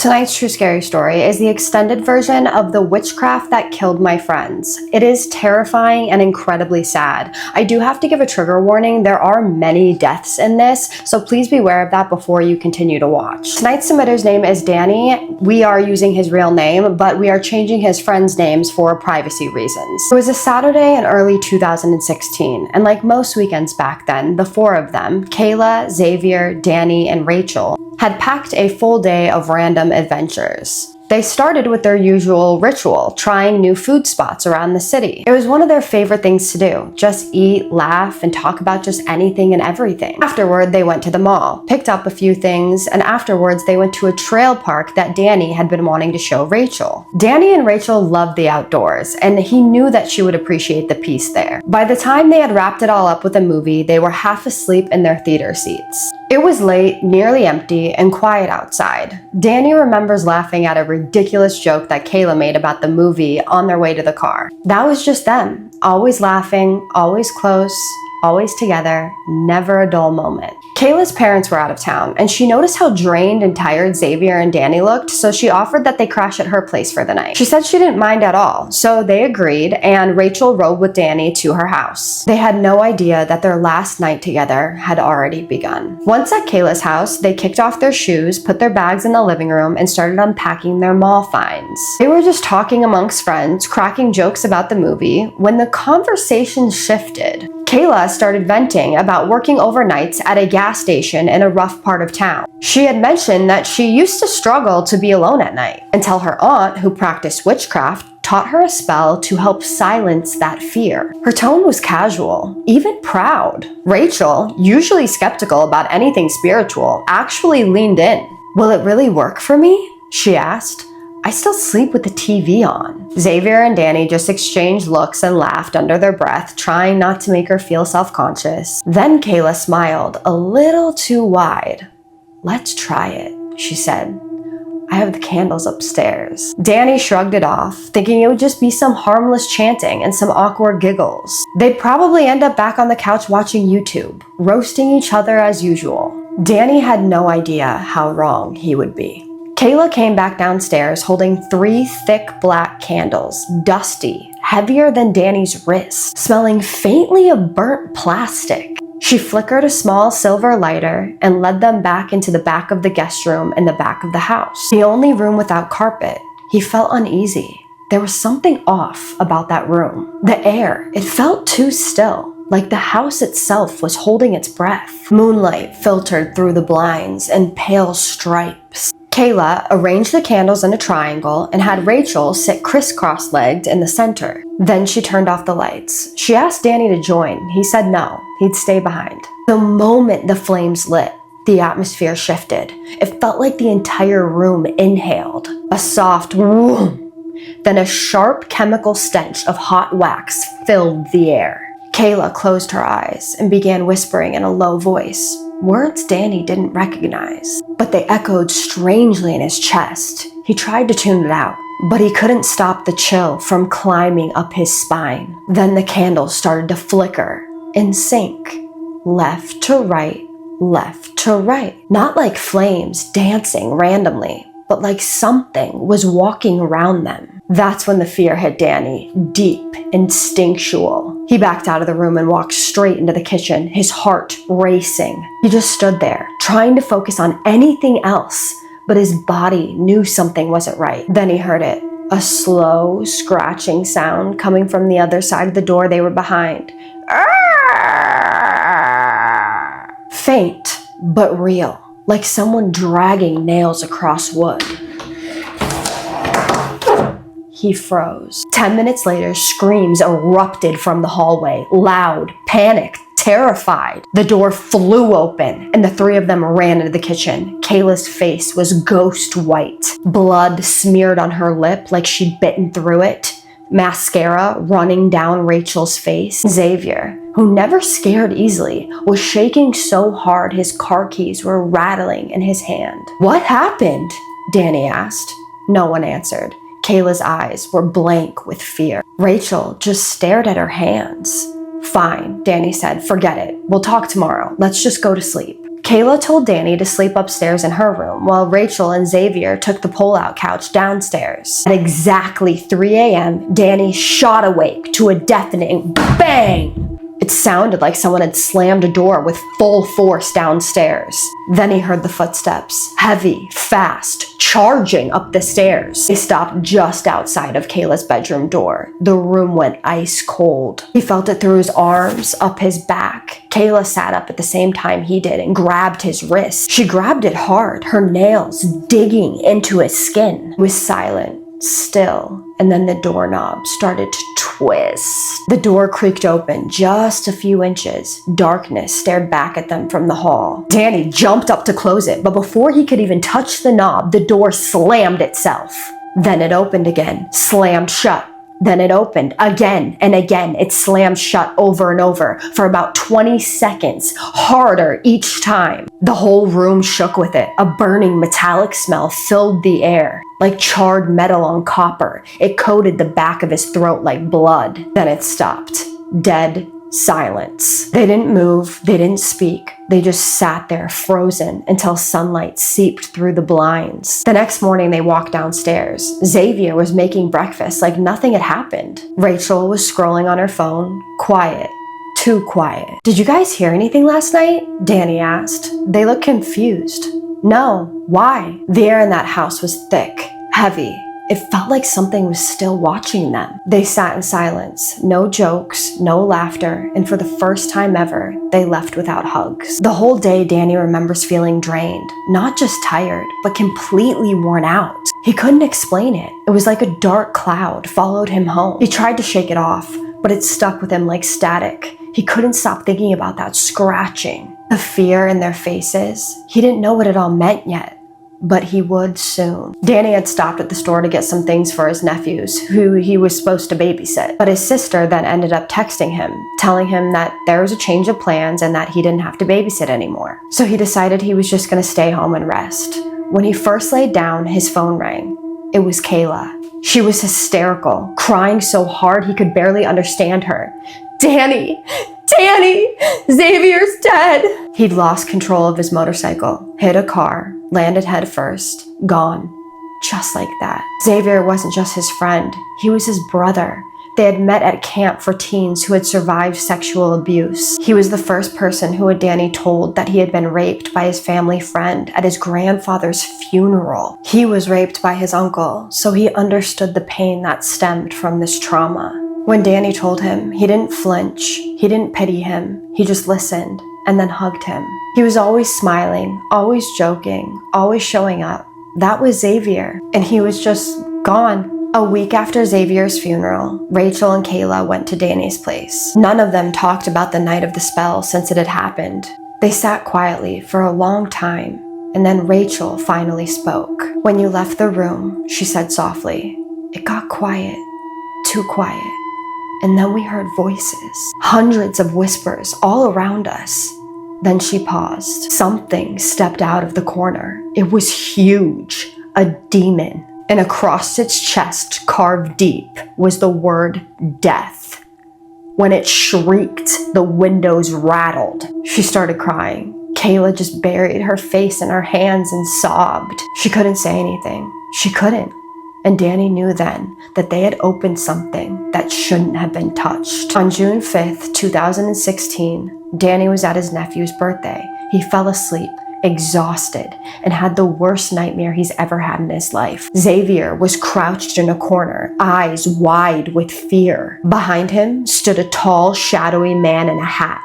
Tonight's true scary story is the extended version of the witchcraft that killed my friends. It is terrifying and incredibly sad. I do have to give a trigger warning. There are many deaths in this, so please be aware of that before you continue to watch. Tonight's submitter's name is Danny. We are using his real name, but we are changing his friends' names for privacy reasons. It was a Saturday in early 2016, and like most weekends back then, the four of them, Kayla, Xavier, Danny, and Rachel, had packed a full day of random adventures. They started with their usual ritual, trying new food spots around the city. It was one of their favorite things to do, just eat, laugh, and talk about just anything and everything. Afterward, they went to the mall, picked up a few things, and afterwards they went to a trail park that Danny had been wanting to show Rachel. Danny and Rachel loved the outdoors, and he knew that she would appreciate the peace there. By the time they had wrapped it all up with a movie, they were half asleep in their theater seats. It was late, nearly empty, and quiet outside. Danny remembers laughing at a ridiculous joke that Kayla made about the movie on their way to the car. That was just them, always laughing, always close, always together, never a dull moment. Kayla's parents were out of town, and she noticed how drained and tired Xavier and Danny looked, so she offered that they crash at her place for the night. She said she didn't mind at all, so they agreed, and Rachel rode with Danny to her house. They had no idea that their last night together had already begun. Once at Kayla's house, they kicked off their shoes, put their bags in the living room, and started unpacking their mall finds. They were just talking amongst friends, cracking jokes about the movie, when the conversation shifted. Kayla started venting about working overnights at a gas station in a rough part of town. She had mentioned that she used to struggle to be alone at night, until her aunt, who practiced witchcraft, taught her a spell to help silence that fear. Her tone was casual, even proud. Rachel, usually skeptical about anything spiritual, actually leaned in. "Will it really work for me?" she asked. "I still sleep with the TV on." Xavier and Danny just exchanged looks and laughed under their breath, trying not to make her feel self-conscious. Then Kayla smiled a little too wide. "Let's try it," she said. "I have the candles upstairs." Danny shrugged it off, thinking it would just be some harmless chanting and some awkward giggles. They'd probably end up back on the couch watching YouTube, roasting each other as usual. Danny had no idea how wrong he would be. Kayla came back downstairs holding 3 thick black candles, dusty, heavier than Danny's wrist, smelling faintly of burnt plastic. She flickered a small silver lighter and led them back into the back of the guest room in the back of the house, the only room without carpet. He felt uneasy. There was something off about that room. The air, it felt too still, like the house itself was holding its breath. Moonlight filtered through the blinds in pale stripes. Kayla arranged the candles in a triangle and had Rachel sit crisscross-legged in the center. Then she turned off the lights. She asked Danny to join. He said no, he'd stay behind. The moment the flames lit, the atmosphere shifted. It felt like the entire room inhaled. A soft whoom, then a sharp chemical stench of hot wax filled the air. Kayla closed her eyes and began whispering in a low voice, words Danny didn't recognize, but they echoed strangely in his chest. He tried to tune it out, but he couldn't stop the chill from climbing up his spine. Then the candles started to flicker in sync, left to right, left to right. Not like flames dancing randomly, but like something was walking around them. That's when the fear hit Danny, deep, instinctual. He backed out of the room and walked straight into the kitchen, his heart racing. He just stood there, trying to focus on anything else, but his body knew something wasn't right. Then he heard it, a slow, scratching sound coming from the other side of the door they were behind. Faint, but real, like someone dragging nails across wood. He froze. 10 minutes later, screams erupted from the hallway, loud, panicked, terrified. The door flew open, and the 3 of them ran into the kitchen. Kayla's face was ghost white. Blood smeared on her lip like she'd bitten through it. Mascara running down Rachel's face. Xavier, who never scared easily, was shaking so hard his car keys were rattling in his hand. "What happened?" Danny asked. No one answered. Kayla's eyes were blank with fear. Rachel just stared at her hands. Fine, Danny said, forget it. We'll talk tomorrow. Let's just go to sleep. Kayla told Danny to sleep upstairs in her room while Rachel and Xavier took the pull-out couch downstairs. At exactly 3 a.m., Danny shot awake to a deafening bang! It sounded like someone had slammed a door with full force downstairs. Then he heard the footsteps, heavy, fast, charging up the stairs. They stopped just outside of Kayla's bedroom door. The room went ice cold. He felt it through his arms, up his back. Kayla sat up at the same time he did and grabbed his wrist. She grabbed it hard, her nails digging into his skin. He was silent, still, and then the doorknob started to twist. The door creaked open just a few inches. Darkness stared back at them from the hall. Danny jumped up to close it, but before he could even touch the knob, the door slammed itself. Then it opened again, slammed shut. Then it opened again and again. It slammed shut over and over for about 20 seconds, harder each time. The whole room shook with it. A burning metallic smell filled the air, like charred metal on copper. It coated the back of his throat like blood. Then it stopped. Dead silence. They didn't move. They didn't speak. They just sat there frozen until sunlight seeped through the blinds. The next morning they walked downstairs. Xavier was making breakfast like nothing had happened. Rachel was scrolling on her phone, quiet. Too quiet. Did you guys hear anything last night? Danny asked. They looked confused. No. Why? The air in that house was thick, heavy. It felt like something was still watching them. They sat in silence, no jokes, no laughter, and for the first time ever, they left without hugs. The whole day, Danny remembers feeling drained, not just tired, but completely worn out. He couldn't explain it. It was like a dark cloud followed him home. He tried to shake it off, but it stuck with him like static. He couldn't stop thinking about that scratching. The fear in their faces, he didn't know what it all meant yet. But he would soon. Danny had stopped at the store to get some things for his nephews, who he was supposed to babysit. But his sister then ended up texting him, telling him that there was a change of plans and that he didn't have to babysit anymore. So he decided he was just gonna stay home and rest. When he first laid down, his phone rang. It was Kayla. She was hysterical, crying so hard he could barely understand her. Danny! Xavier's dead! He'd lost control of his motorcycle, hit a car, landed headfirst, gone. Just like that. Xavier wasn't just his friend, he was his brother. They had met at camp for teens who had survived sexual abuse. He was the first person who had Danny told that he had been raped by his family friend at his grandfather's funeral. He was raped by his uncle, so he understood the pain that stemmed from this trauma. When Danny told him, he didn't flinch, he didn't pity him, he just listened and then hugged him. He was always smiling, always joking, always showing up. That was Xavier, and he was just gone. A week after Xavier's funeral, Rachel and Kayla went to Danny's place. None of them talked about the night of the spell since it had happened. They sat quietly for a long time, and then Rachel finally spoke. When you left the room, she said softly, it got quiet, too quiet. And then we heard voices, hundreds of whispers all around us. Then she paused. Something stepped out of the corner. It was huge, a demon. And across its chest, carved deep, was the word death. When it shrieked, the windows rattled. She started crying. Kayla just buried her face in her hands and sobbed. She couldn't say anything. She couldn't. And Danny knew then that they had opened something that shouldn't have been touched. On June 5th, 2016, Danny was at his nephew's birthday. He fell asleep, exhausted, and had the worst nightmare he's ever had in his life. Xavier was crouched in a corner, eyes wide with fear. Behind him stood a tall, shadowy man in a hat,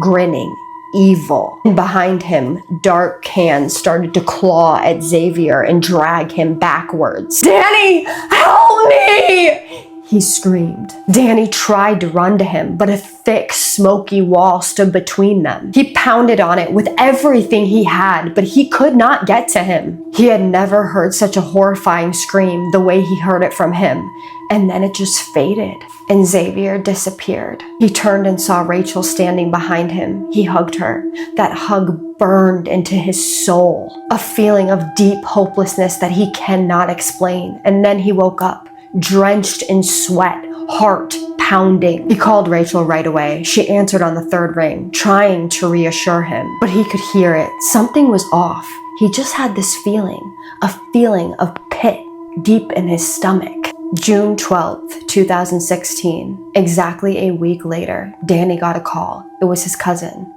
grinning. Evil. And behind him, dark hands started to claw at Xavier and drag him backwards. Danny, help me! He screamed. Danny tried to run to him, but a thick, smoky wall stood between them. He pounded on it with everything he had, but he could not get to him. He had never heard such a horrifying scream the way he heard it from him. And then it just faded, and Xavier disappeared. He turned and saw Rachel standing behind him. He hugged her. That hug burned into his soul, a feeling of deep hopelessness that he cannot explain. And then he woke up, drenched in sweat, heart pounding. He called Rachel right away. She answered on the third ring, trying to reassure him, but he could hear it. Something was off. He just had this feeling, a feeling of pit deep in his stomach. June 12th, 2016, exactly a week later, Danny got a call. It was his cousin.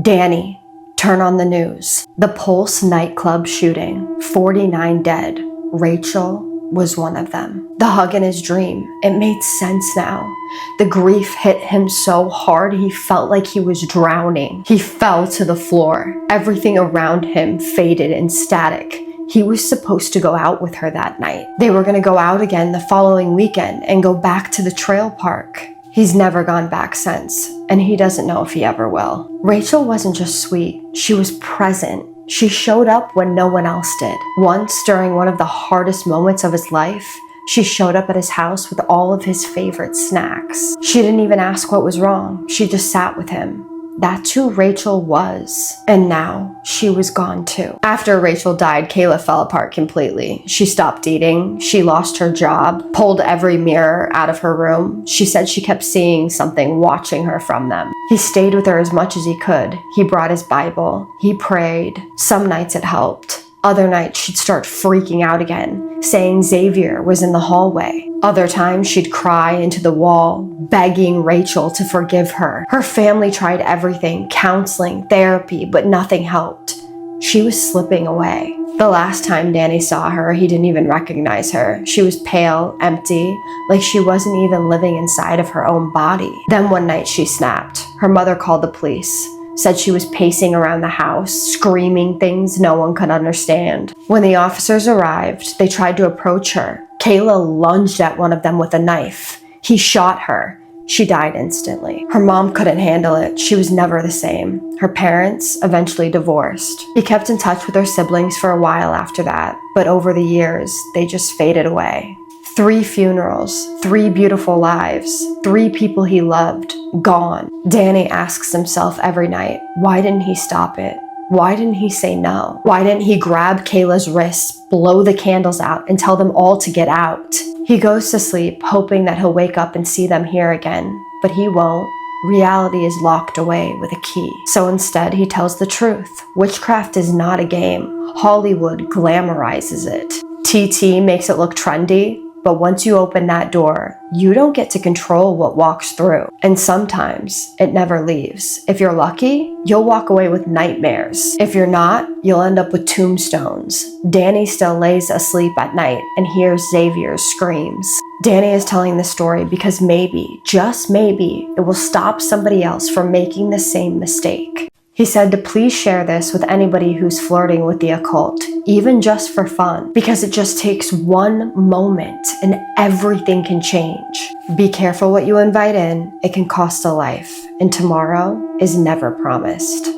Danny, turn on the news. The Pulse nightclub shooting, 49 dead. Rachel was one of them. The hug in his dream, it made sense now. The grief hit him so hard he felt like he was drowning. He fell to the floor. Everything around him faded in static. He was supposed to go out with her that night. They were gonna go out again the following weekend and go back to the trail park. He's never gone back since, and he doesn't know if he ever will. Rachel wasn't just sweet, she was present. She showed up when no one else did. Once, during one of the hardest moments of his life, she showed up at his house with all of his favorite snacks. She didn't even ask what was wrong. She just sat with him. That's who Rachel was. And now she was gone too. After Rachel died, Kayla fell apart completely. She stopped eating. She lost her job, pulled every mirror out of her room. She said she kept seeing something watching her from them. He stayed with her as much as he could. He brought his Bible. He prayed. Some nights it helped. Other nights she'd start freaking out again, saying Xavier was in the hallway. Other times she'd cry into the wall, begging Rachel to forgive her. Her family tried everything, counseling, therapy, but nothing helped. She was slipping away. The last time Danny saw her, he didn't even recognize her. She was pale, empty, like she wasn't even living inside of her own body. Then one night she snapped. Her mother called the police. Said she was pacing around the house, screaming things no one could understand. When the officers arrived, they tried to approach her. Kayla lunged at one of them with a knife. He shot her. She died instantly. Her mom couldn't handle it. She was never the same. Her parents eventually divorced. He kept in touch with her siblings for a while after that, but over the years, they just faded away. 3 funerals, 3 beautiful lives, 3 people he loved, gone. Danny asks himself every night, why didn't he stop it? Why didn't he say no? Why didn't he grab Kayla's wrists, blow the candles out, and tell them all to get out? He goes to sleep, hoping that he'll wake up and see them here again, but he won't. Reality is locked away with a key. So instead, he tells the truth. Witchcraft is not a game. Hollywood glamorizes it. TT makes it look trendy, but once you open that door, you don't get to control what walks through. And sometimes it never leaves. If you're lucky, you'll walk away with nightmares. If you're not, you'll end up with tombstones. Danny still lays asleep at night and hears Xavier's screams. Danny is telling the story because maybe, just maybe, it will stop somebody else from making the same mistake. He said to please share this with anybody who's flirting with the occult, even just for fun, because it just takes one moment and everything can change. Be careful what you invite in. It can cost a life, and tomorrow is never promised.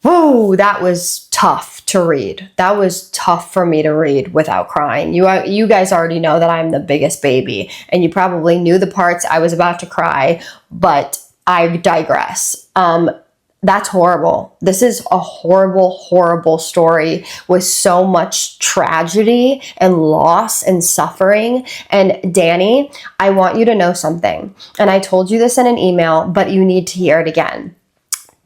Whoa, that was tough to read. That was tough for me to read without crying. You guys already know that I'm the biggest baby, and you probably knew the parts I was about to cry, but I digress. That's horrible. This is a horrible, horrible story with so much tragedy and loss and suffering. And Danny, I want you to know something. And I told you this in an email, but you need to hear it again.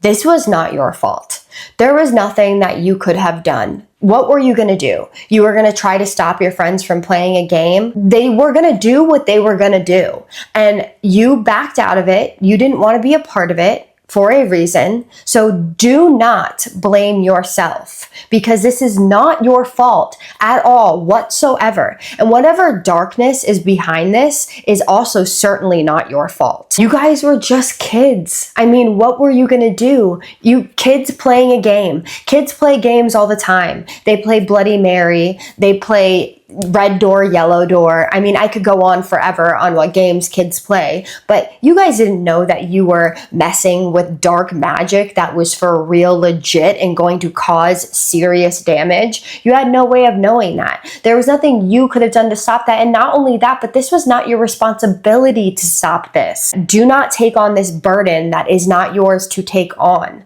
This was not your fault. There was nothing that you could have done. What were you going to do? You were going to try to stop your friends from playing a game? They were going to do what they were going to do. And you backed out of it. You didn't want to be a part of it. For a reason. So do not blame yourself, because this is not your fault at all whatsoever. And whatever darkness is behind this is also certainly not your fault. You guys were just kids. I mean, what were you gonna do? You kids playing a game. Kids play games all the time. They play Bloody Mary. They play red door, yellow door. I mean, I could go on forever on what games kids play, but you guys didn't know that you were messing with dark magic that was for real legit and going to cause serious damage. You had no way of knowing that. There was nothing you could have done to stop that. And not only that, but this was not your responsibility to stop this. Do not take on this burden that is not yours to take on.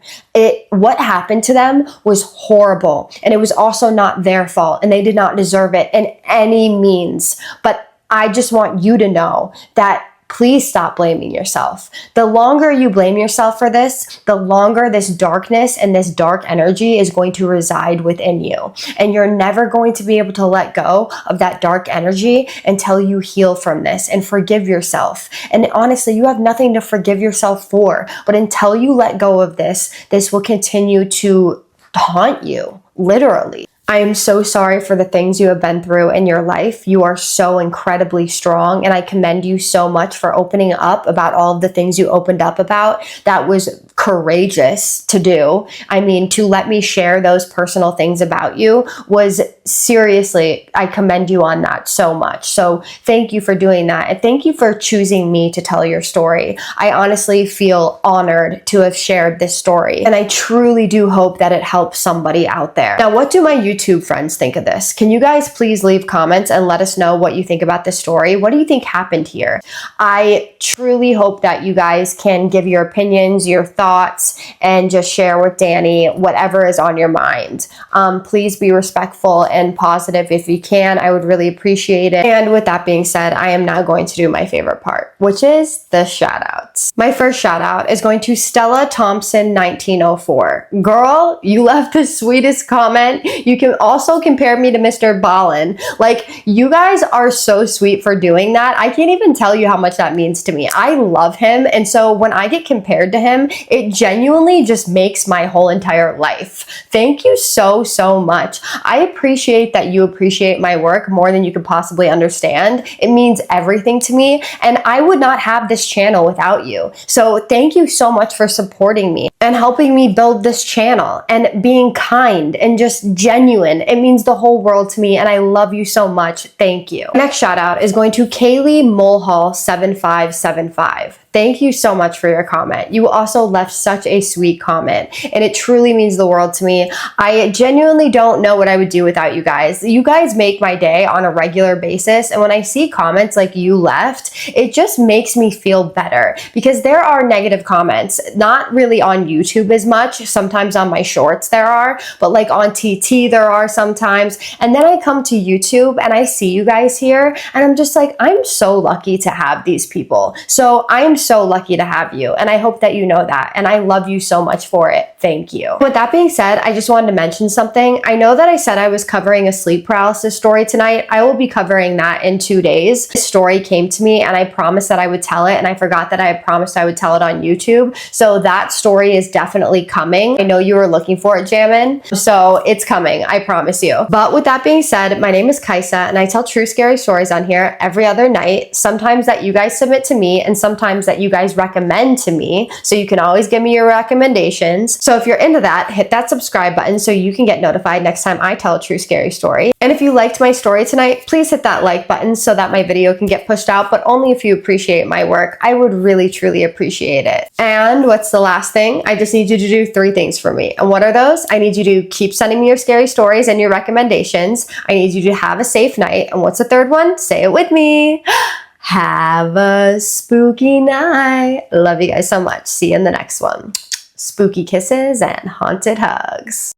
What happened to them was horrible, and it was also not their fault, and they did not deserve it in any means. But I just want you to know that please stop blaming yourself. The longer you blame yourself for this, the longer this darkness and this dark energy is going to reside within you. And you're never going to be able to let go of that dark energy until you heal from this and forgive yourself. And honestly, you have nothing to forgive yourself for. But until you let go of this, this will continue to haunt you, literally. I am so sorry for the things you have been through in your life. You are so incredibly strong, and I commend you so much for opening up about all of the things you opened up about. That was courageous to do. I mean, to let me share those personal things about you was seriously, I commend you on that so much. So thank you for doing that. And thank you for choosing me to tell your story. I honestly feel honored to have shared this story. And I truly do hope that it helps somebody out there. Now, what do my YouTube friends think of this? Can you guys please leave comments and let us know what you think about this story? What do you think happened here? I truly hope that you guys can give your opinions, your thoughts, and just share with Danny whatever is on your mind. Please be respectful and positive if you can. I would really appreciate it. And with that being said, I am now going to do my favorite part, which is the shout outs. My first shout out is going to Stella Thompson 1904. Girl, you left the sweetest comment. You can also compare me to Mr. Ballin. Like, you guys are so sweet for doing that. I can't even tell you how much that means to me. I love him. And so when I get compared to him, it genuinely just makes my whole entire life. Thank you so, so much. I appreciate that you appreciate my work more than you could possibly understand. It means everything to me. And I would not have this channel without you. So thank you so much for supporting me and helping me build this channel and being kind and just genuine. It means the whole world to me, and I love you so much. Thank you. Next shout out is going to Kaylee Mulhall 7575. Thank you so much for your comment. You also left such a sweet comment, and it truly means the world to me. I genuinely don't know what I would do without you guys. You guys make my day on a regular basis, and when I see comments like you left, it just makes me feel better, because there are negative comments, not really on YouTube as much. Sometimes on my shorts there are, but like on TT there are sometimes. And then I come to YouTube and I see you guys here, and I'm just like, I'm so lucky to have these people. So I'm so lucky to have you, and I hope that you know that, and I love you so much for it. Thank you. With that being said, I just wanted to mention something. I know that I said I was covering a sleep paralysis story tonight. I will be covering that in 2 days. This story came to me, and I promised that I would tell it, and I forgot that I had promised I would tell it on YouTube. So that story is definitely coming. I know you were looking for it, Jammin. So it's coming, I promise you. But with that being said, my name is Kaisa, and I tell true scary stories on here every other night. Sometimes that you guys submit to me, and sometimes that you guys recommend to me. So you can always give me your recommendations. So if you're into that, hit that subscribe button so you can get notified next time I tell a true scary story. And if you liked my story tonight, please hit that like button so that my video can get pushed out, but only if you appreciate my work. I would really, truly appreciate it. And what's the last thing? I just need you to do 3 things for me. And what are those? I need you to keep sending me your scary stories and your recommendations. I need you to have a safe night. And what's the third one? Say it with me. Have a spooky night. Love you guys so much. See you in the next one. Spooky kisses and haunted hugs.